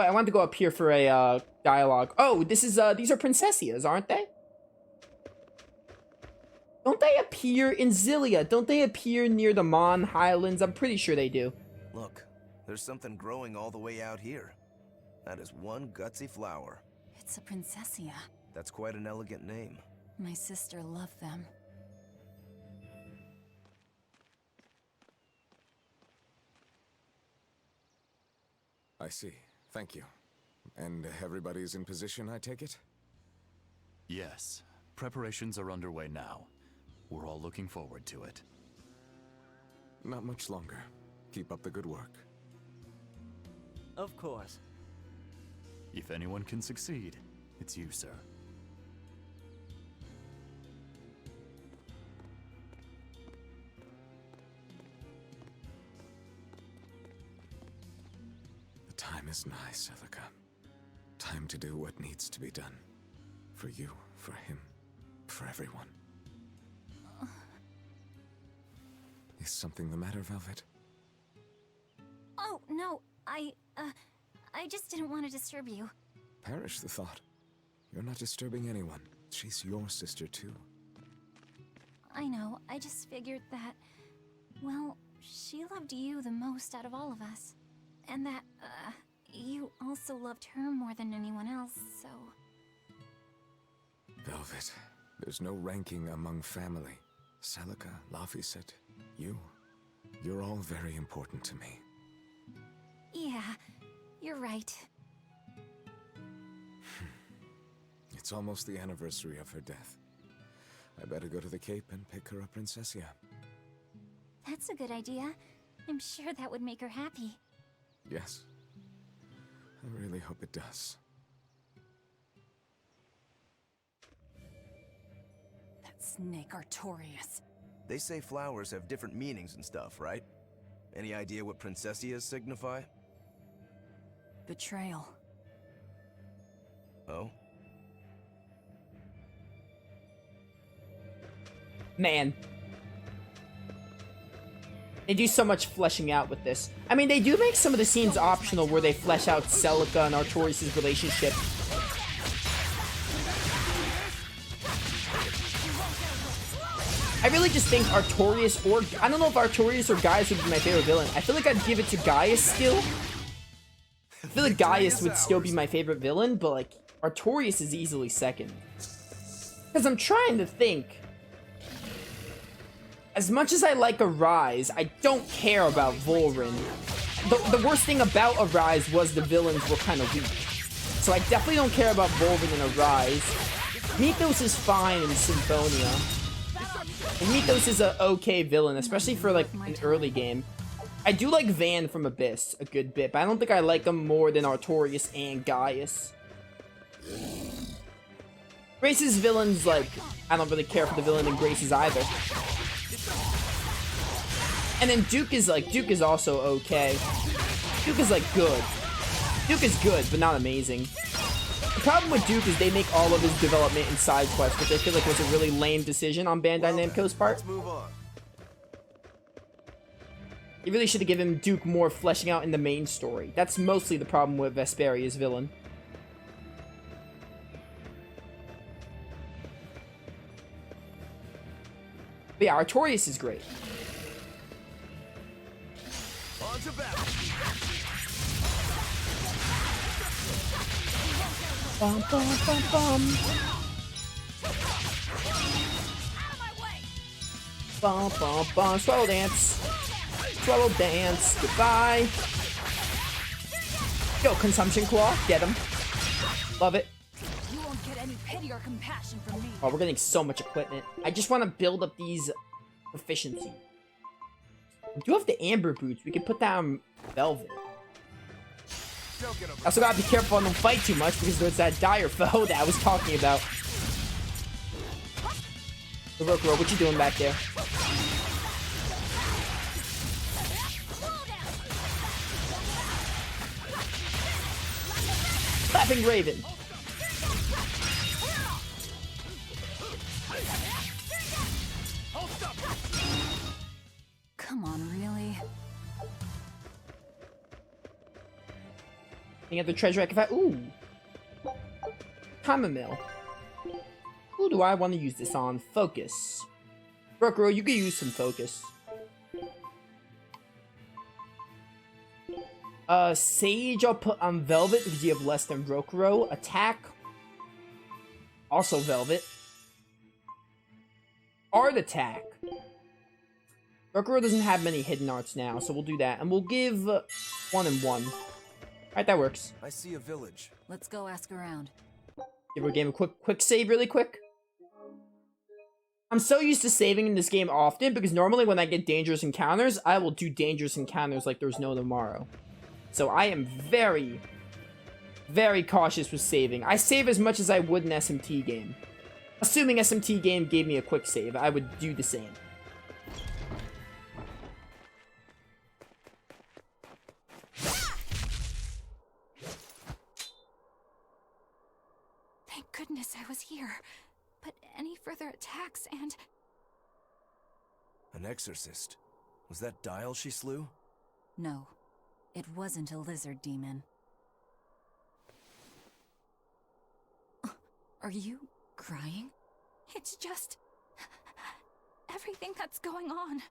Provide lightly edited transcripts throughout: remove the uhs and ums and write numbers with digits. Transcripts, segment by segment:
Oh, I wanted to go up here for a dialogue. Oh, these are princessias, aren't they? Don't they appear in Zilia? Don't they appear near the Mon Highlands? I'm pretty sure they do. Look, there's something growing all the way out here. That is one gutsy flower. It's a princessia. That's quite an elegant name. My sister loved them. I see. Thank you. And everybody's in position, I take it? Yes. Preparations are underway now. We're all looking forward to it. Not much longer. Keep up the good work. Of course. If anyone can succeed, it's you, sir. The time is nigh, Celica. Time to do what needs to be done. For you, for him, for everyone. Is something the matter, Velvet? Oh, no. I just didn't want to disturb you. Perish the thought. You're not disturbing anyone. She's your sister, too. I know. I just figured that, well, she loved you the most out of all of us. And that, you also loved her more than anyone else, so... Velvet, there's no ranking among family. Celica, Laphicet, you're all very important to me. Yeah, you're right. It's almost the anniversary of her death. I better go to the Cape and pick her up Princessia. That's a good idea. I'm sure that would make her happy. Yes. I really hope it does. That snake Artorias. They say flowers have different meanings and stuff, right? Any idea what princessias signify? Betrayal. Oh? Man. They do so much fleshing out with this. I mean, they do make some of the scenes optional where they flesh out Celica and Artorias' relationship. I really just think Artorias, or I don't know if Artorias or Gaius would be my favorite villain. I feel like I'd give it to Gaius still. I feel like Gaius would still be my favorite villain, but like Artorias is easily second. Because I'm trying to think. As much as I like Arise, I don't care about Volrin. The worst thing about Arise was the villains were kind of weak. So I definitely don't care about Volrin and Arise. Mythos is fine in Symphonia. And Mythos is an okay villain, especially for like an early game. I do like Van from Abyss a good bit, but I don't think I like him more than Artorias and Gaius. Grace's villains, like, I don't really care for the villain in Grace's either. And then Duke is also okay. Duke is like good. Duke is good, but not amazing. The problem with Duke is they make all of his development in side quests, which I feel like was a really lame decision on Bandai Namco's part. Let's move on. You really should have given Duke more fleshing out in the main story. That's mostly the problem with Vesperia's villain. But yeah, Artorias is great. On to battle. Bum, bum, bum, bum. Bum, bum, bum. Swallow dance. Swallow dance. Goodbye. Yo, Consumption Claw. Get him. Love it. You won't get any pity or compassion from me. Oh, we're getting so much equipment. I just want to build up these proficiency. We do have the Amber Boots. We can put down Velvet. I also gotta be careful I don't fight too much because there's that dire foe that I was talking about. Rokuro, what you doing back there? Laughing Raven. Come on, really? Looking at the treasure, I can find. Ooh. Chamomile. Who do I want to use this on? Focus. Brooke, you could use some focus. Sage I'll put on Velvet because you have less than Rokuro. Attack. Also Velvet. Art Attack. Rokuro doesn't have many hidden arts now, so we'll do that. And we'll give 1 and 1. Alright, that works. I see a village. Let's go ask around. Give her a game of quick save really quick. I'm so used to saving in this game often because normally when I get dangerous encounters, I will do dangerous encounters like there's no tomorrow. So I am very, very cautious with saving. I save as much as I would an SMT game. Assuming SMT game gave me a quick save, I would do the same. Thank goodness I was here. But any further attacks and... An exorcist. Was that Dyle she slew? No, it wasn't a lizard demon. Are you crying? It's just... everything that's going on.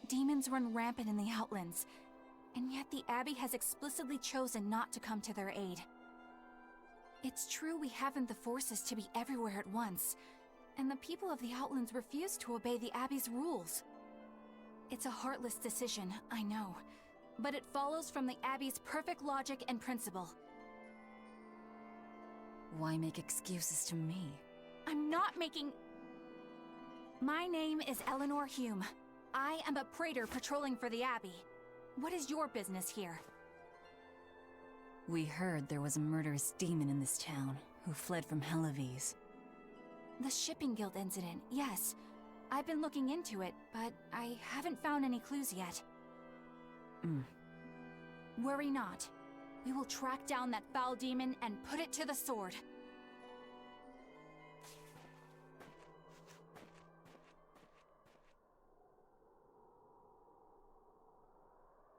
Demons run rampant in the Outlands, and yet the Abbey has explicitly chosen not to come to their aid. It's true we haven't the forces to be everywhere at once, and the people of the Outlands refuse to obey the Abbey's rules. It's a heartless decision, I know, but it follows from the Abbey's perfect logic and principle. Why make excuses to me? I'm not making... My name is Eleanor Hume. I am a praetor patrolling for the Abbey. What is your business here? We heard there was a murderous demon in this town who fled from Helives. The Shipping Guild incident, yes. I've been looking into it, but I haven't found any clues yet. Worry not. We will track down that foul demon and put it to the sword.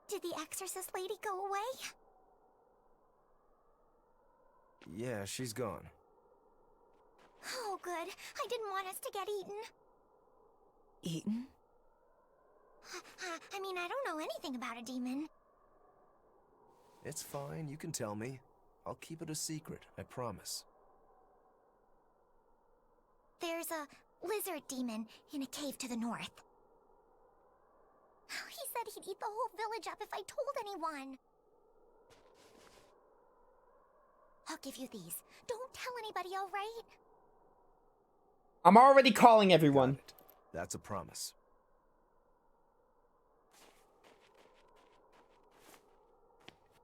Did the exorcist lady go away? Yeah, she's gone. Oh, good. I didn't want us to get eaten. Eaten? I mean, I don't know anything about a demon. It's fine, you can tell me. I'll keep it a secret, I promise. There's a lizard demon in a cave to the north. He said he'd eat the whole village up if I told anyone. I'll give you these. Don't tell anybody, all right? I'm already calling everyone. Got it. That's a promise.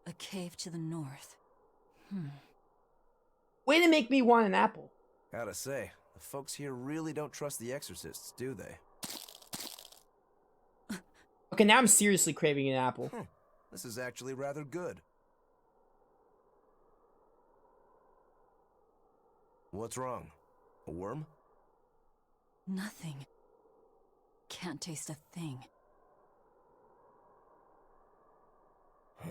A cave to the north. Way to make me want an apple. Gotta say, the folks here really don't trust the exorcists, do they? Okay, now I'm seriously craving an apple. This is actually rather good. What's wrong? A worm? Nothing. Can't taste a thing. Huh?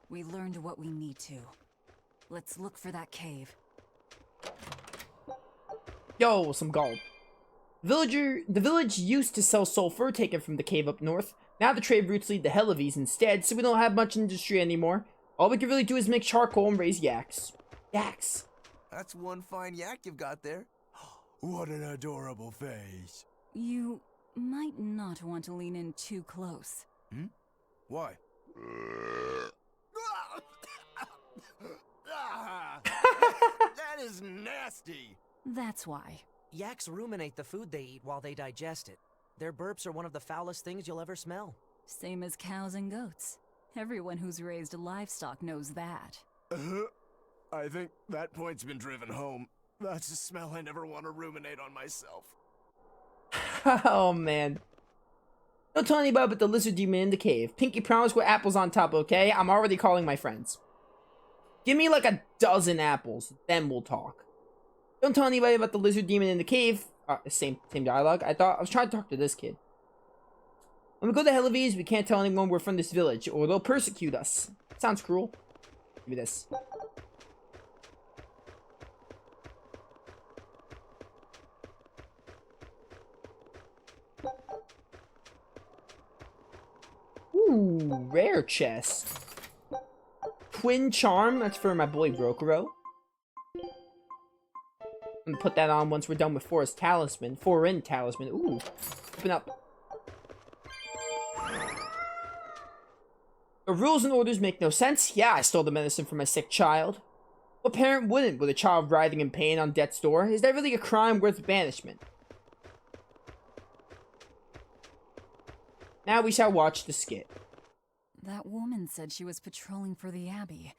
We learned what we need to. Let's look for that cave. Yo, some gold. The village used to sell sulfur taken from the cave up north. Now the trade routes lead to Helives instead, so we don't have much industry anymore. All we can really do is make charcoal and raise yaks. Yaks. That's one fine yak you've got there. What an adorable face. You might not want to lean in too close. Why? That is nasty. That's why. Yaks ruminate the food they eat while they digest it. Their burps are one of the foulest things you'll ever smell. Same as cows and goats. Everyone who's raised livestock knows that. I think that point's been driven home. That's a smell I never want to ruminate on myself. Oh, man. Don't tell anybody about the lizard demon in the cave. Pinky promise with apples on top, okay? I'm already calling my friends. Give me like a dozen apples, then we'll talk. Don't tell anybody about the lizard demon in the cave. Same dialogue. I was trying to talk to this kid. When we go to Helives, we can't tell anyone we're from this village, or they'll persecute us. Sounds cruel. Give me this. Ooh, rare chest. Twin charm, that's for my boy Rokuro. I'm gonna put that on once we're done with Forest Talisman. Foreign Talisman. Ooh, open up. The rules and orders make no sense. Yeah, I stole the medicine from my sick child. What parent wouldn't with a child writhing in pain on death's door? Is that really a crime worth banishment? Now we shall watch the skit. That woman said she was patrolling for the Abbey.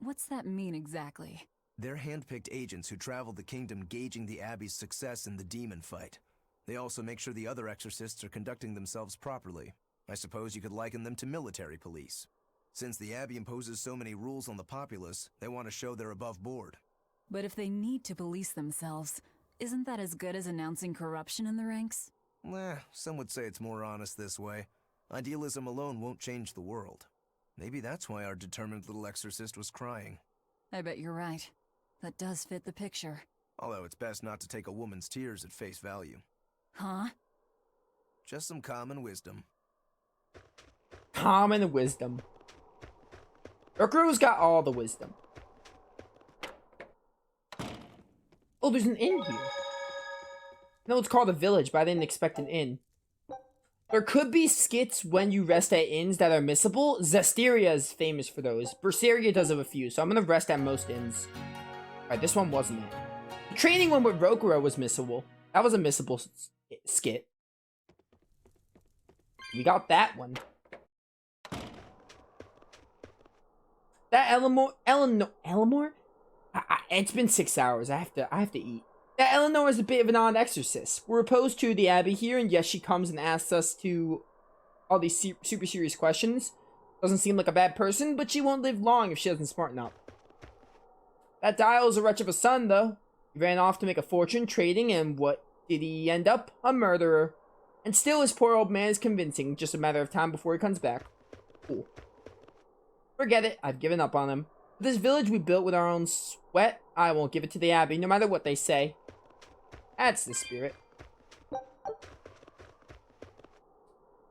What's that mean exactly? They're handpicked agents who travel the kingdom gauging the Abbey's success in the demon fight. They also make sure the other exorcists are conducting themselves properly. I suppose you could liken them to military police. Since the Abbey imposes so many rules on the populace, they want to show they're above board. But if they need to police themselves, isn't that as good as announcing corruption in the ranks? Some would say it's more honest this way. Idealism alone won't change the world. Maybe that's why our determined little exorcist was crying. I bet you're right. That does fit the picture. Although it's best not to take a woman's tears at face value. Huh? Just some common wisdom. Common wisdom. Rokuro's got all the wisdom. Oh, there's an inn here. No, it's called a village, but I didn't expect an inn. There could be skits when you rest at inns that are missable. Zestiria is famous for those. Berseria does have a few, so I'm gonna rest at most inns. Alright, this one wasn't it. The training one with Rokuro was missable. That was a missable skit. We got that one. That Eleanor? It's been 6 hours. I have to eat. That Eleanor is a bit of an odd exorcist. We're opposed to the Abbey here, and yes, she comes and asks us to all these super serious questions. Doesn't seem like a bad person, but she won't live long if she doesn't smarten up. That Dyle is a wretch of a son, though. He ran off to make a fortune trading, and what did he end up? A murderer. And still, his poor old man is convincing. Just a matter of time before he comes back. Cool. Forget it. I've given up on him. This village we built with our own sweat, I won't give it to the Abbey, no matter what they say. That's the spirit.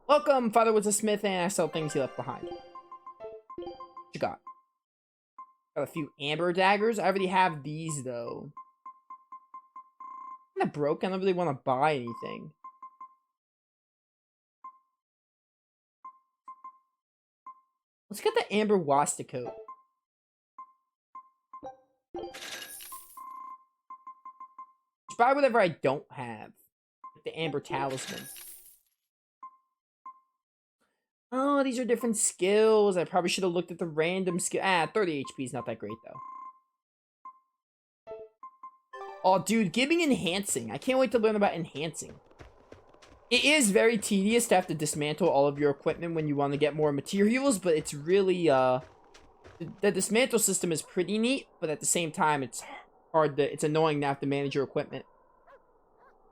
Welcome, Father was a smith, and I sell things he left behind. What you got? Got a few amber daggers. I already have these, though. I'm kind of broke. I don't really want to buy anything. Let's get the amber waistcoat. Buy whatever I don't have. Like the amber talisman. Oh, these are different skills. I probably should have looked at the random skill. 30 HP is not that great, though. Oh, dude, giving enhancing. I can't wait to learn about enhancing. It is very tedious to have to dismantle all of your equipment when you want to get more materials, but it's really, the dismantle system is pretty neat, but at the same time, it's annoying to have to manage your equipment.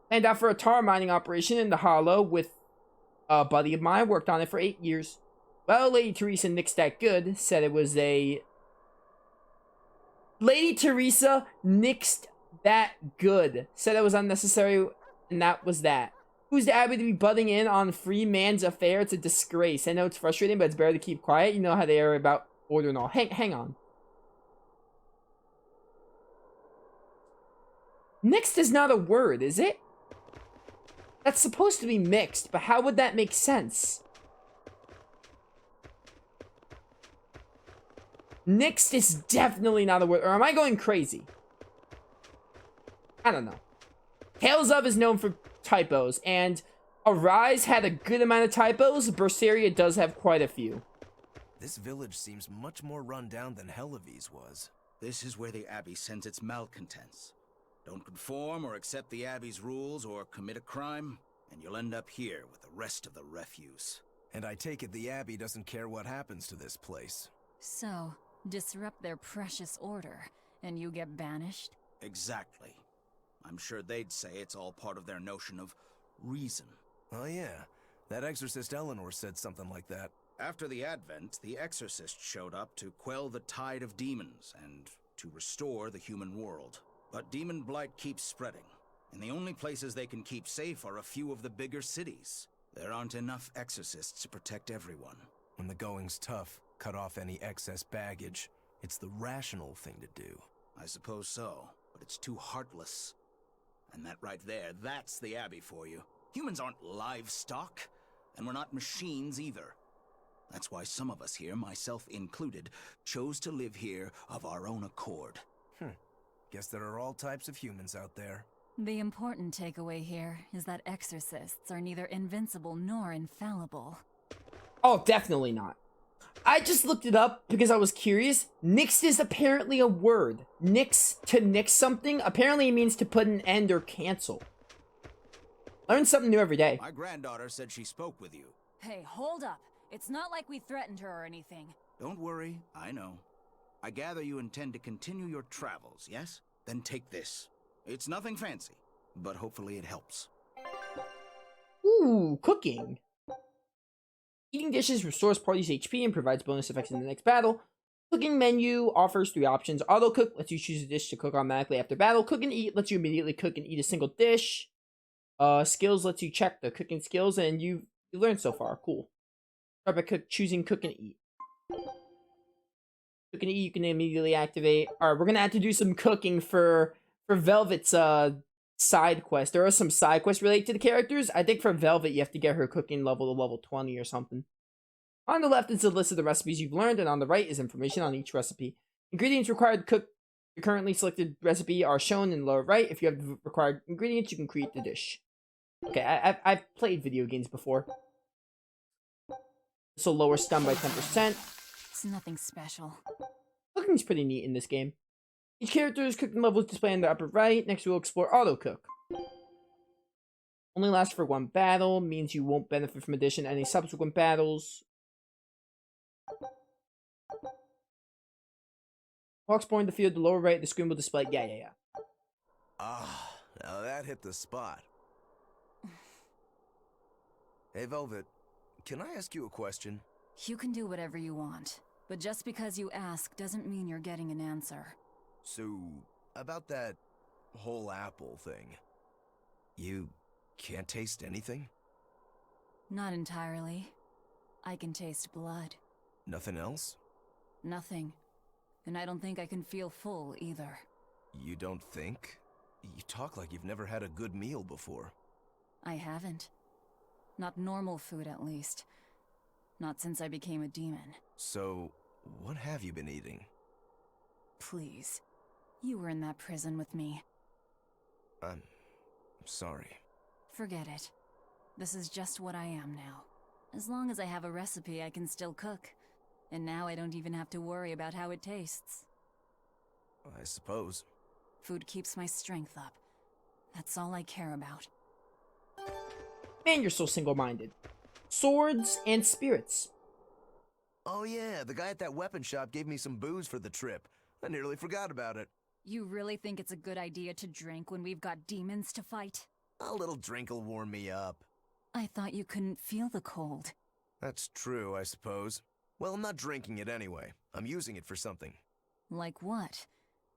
Planned out for a tar mining operation in the Hollow with a buddy of mine. Worked on it for 8 years. Well, Lady Teresa nixed that good. Said it was a... Lady Teresa nixed that good. Said it was unnecessary, and that was that. Who's the Abbey to be butting in on free man's affair? It's a disgrace. I know it's frustrating, but it's better to keep quiet. You know how they are about order and all. Hang on. Mixed is not a word, is it? That's supposed to be mixed, but how would that make sense? Nixed is definitely not a word. Or am I going crazy? I don't know. Tales of is known for typos, and Arise had a good amount of typos. Berseria does have quite a few. This village seems much more run down than Helives was. This is where the Abbey sends its malcontents. Don't conform or accept the Abbey's rules or commit a crime, and you'll end up here with the rest of the refuse. And I take it the Abbey doesn't care what happens to this place. So, disrupt their precious order, and you get banished? Exactly. I'm sure they'd say it's all part of their notion of reason. Oh yeah, That exorcist Eleanor said something like that. After the Advent, the Exorcist showed up to quell the tide of demons and to restore the human world. But demon blight keeps spreading, and the only places they can keep safe are a few of the bigger cities. There aren't enough exorcists to protect everyone. When the going's tough, cut off any excess baggage. It's the rational thing to do. I suppose so, but it's too heartless. And that right there, that's the Abbey for you. Humans aren't livestock, and we're not machines either. That's why some of us here, myself included, chose to live here of our own accord. Guess there are all types of humans out there. The important takeaway here is that exorcists are neither invincible nor infallible. Oh, definitely not. I just looked it up because I was curious. Nix is apparently a word. Nix, to nix something, apparently it means to put an end or cancel. Learn something new every day. My granddaughter said she spoke with you. Hey, hold up. It's not like we threatened her or anything. Don't worry, I know. I gather you intend to continue your travels, yes? Then take this. It's nothing fancy, but hopefully it helps. Ooh, cooking. Eating dishes restores party's HP and provides bonus effects in the next battle. Cooking menu offers 3 options. Auto cook lets you choose a dish to cook automatically after battle. Cook and eat lets you immediately cook and eat a single dish. Skills lets you check the cooking skills, and you learned so far. Cool. Start by choosing cook and eat. Cook and eat you can immediately activate. Alright, we're gonna have to do some cooking for Velvet's side quest. There are some side quests related to the characters. I think for Velvet you have to get her cooking level to level 20 or something. On the left is a list of the recipes you've learned, and on the right is information on each recipe. Ingredients required to cook your currently selected recipe are shown in the lower right. If you have the required ingredients, you can create the dish. Okay, I've played video games before. So lower stun by 10%. It's nothing special. Cooking's pretty neat in this game. Each character's cooking level is displayed in the upper right. Next we'll explore auto cook. Only lasts for 1 battle, means you won't benefit from addition to any subsequent battles. While exploring the field, the lower right of the screen will display. Yeah. Ah, now that hit the spot. Hey, Velvet, can I ask you a question? You can do whatever you want, but just because you ask doesn't mean you're getting an answer. So, about that whole apple thing, you can't taste anything? Not entirely. I can taste blood. Nothing else? Nothing. And I don't think I can feel full either. You don't think? You talk like you've never had a good meal before. I haven't. Not normal food, at least. Not since I became a demon. So, what have you been eating? Please. You were in that prison with me. I'm sorry. Forget it. This is just what I am now. As long as I have a recipe, I can still cook. And now I don't even have to worry about how it tastes. I suppose. Food keeps my strength up. That's all I care about. Man, you're so single-minded. Swords and spirits. Oh yeah, the guy at that weapon shop gave me some booze for the trip. I nearly forgot about it. You really think it's a good idea to drink when we've got demons to fight? A little drink'll warm me up. I thought you couldn't feel the cold. That's true, I suppose. Well, I'm not drinking it anyway. I'm using it for something. Like what?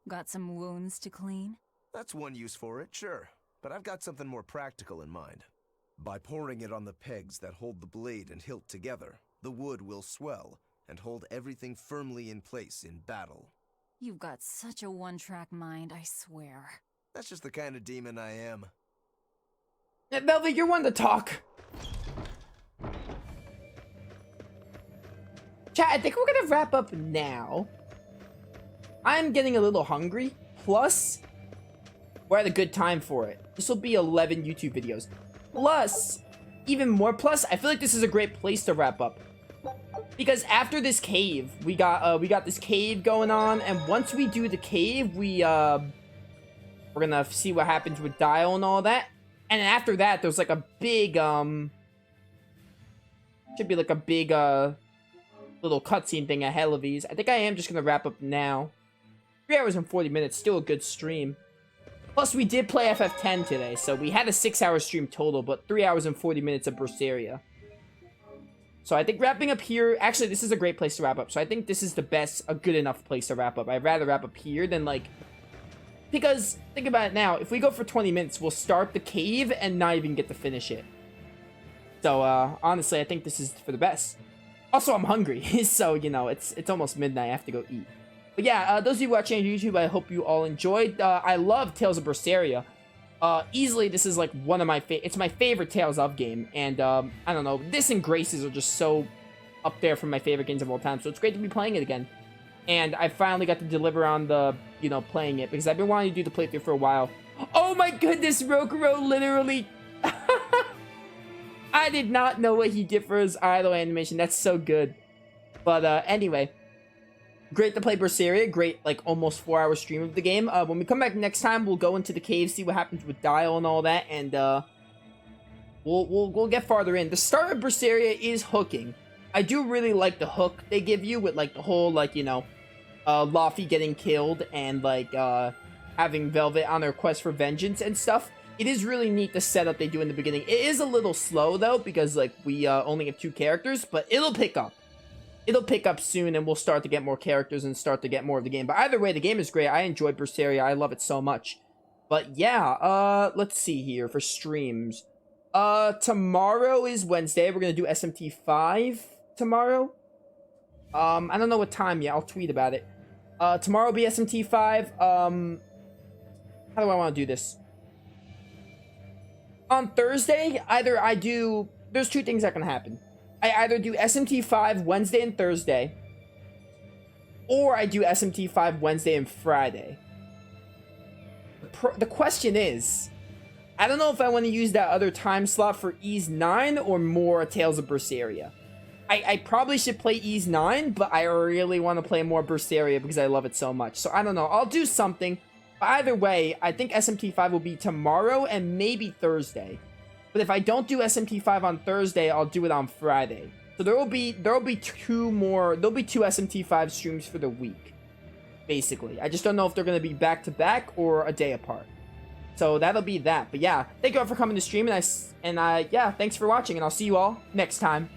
Got some wounds to clean? That's one use for it, sure. But I've got something more practical in mind. By pouring it on the pegs that hold the blade and hilt together, the wood will swell and hold everything firmly in place in battle. You've got such a one-track mind, I swear. That's just the kind of demon I am. Velvet, you're one to talk. Chat, I think we're gonna wrap up now. I'm getting a little hungry. Plus, we're at a good time for it. This will be 11 YouTube videos. Plus, even more plus, I feel like this is a great place to wrap up. Because after this cave, we got this cave going on, and once we do the cave, we're gonna see what happens with Dyle and all that. And after that, there's like a big, should be like a big, little cutscene thing ahead of these. I think I am just gonna wrap up now. 3 hours and 40 minutes, still a good stream. Plus, we did play FF10 today, so we had a 6-hour stream total, but 3 hours and 40 minutes of Berseria. So I think wrapping up here, actually, this is a great place to wrap up. So I think this is a good enough place to wrap up. I'd rather wrap up here than, like, because, think about it now, if we go for 20 minutes, we'll start the cave and not even get to finish it. So, honestly, I think this is for the best. Also, I'm hungry, so, you know, it's almost midnight, I have to go eat. But yeah, those of you watching on YouTube, I hope you all enjoyed. I love Tales of Berseria. Easily, this is, like, one of my it's my favorite Tales of game, and, I don't know, this and Graces are just so up there for my favorite games of all time, so it's great to be playing it again. And I finally got to deliver on the, you know, playing it, because I've been wanting to do the playthrough for a while. Oh my goodness, Rokuro literally... I did not know what he did for his idle animation. That's so good. But, anyway. Great to play Berseria. Great, like, almost 4-hour stream of the game. When we come back next time, we'll go into the cave, see what happens with Dyle and all that, and, we'll get farther in. The start of Berseria is hooking. I do really like the hook they give you with, like, the whole, like, you know, Laufey getting killed and, like, having Velvet on her quest for vengeance and stuff. It is really neat the setup they do in the beginning. It is a little slow, though, because, like, we only have 2 characters, but it'll pick up. It'll pick up soon, and we'll start to get more characters and start to get more of the game. But either way, the game is great. I enjoy Berseria. I love it so much. But, yeah, let's see here for streams. Tomorrow is Wednesday. We're going to do SMT5 tomorrow. I don't know what time yet. I'll tweet about it. Tomorrow will be SMT5. How do I want to do this? On Thursday, either I do... There's 2 things that can happen. I either do SMT5 Wednesday and Thursday, or I do SMT5 Wednesday and Friday. The question is, I don't know if I want to use that other time slot for Ease 9 or more Tales of Berseria. I probably should play Ease 9, but I really want to play more Berseria because I love it so much. So I don't know. I'll do something. But either way, I think SMT5 will be tomorrow and maybe Thursday. But if I don't do SMT5 on Thursday, I'll do it on Friday. So there'll be 2 SMT5 streams for the week, basically. I just don't know if they're going to be back to back or a day apart. So that'll be that. But yeah, thank you all for coming to stream, and yeah, thanks for watching, and I'll see you all next time.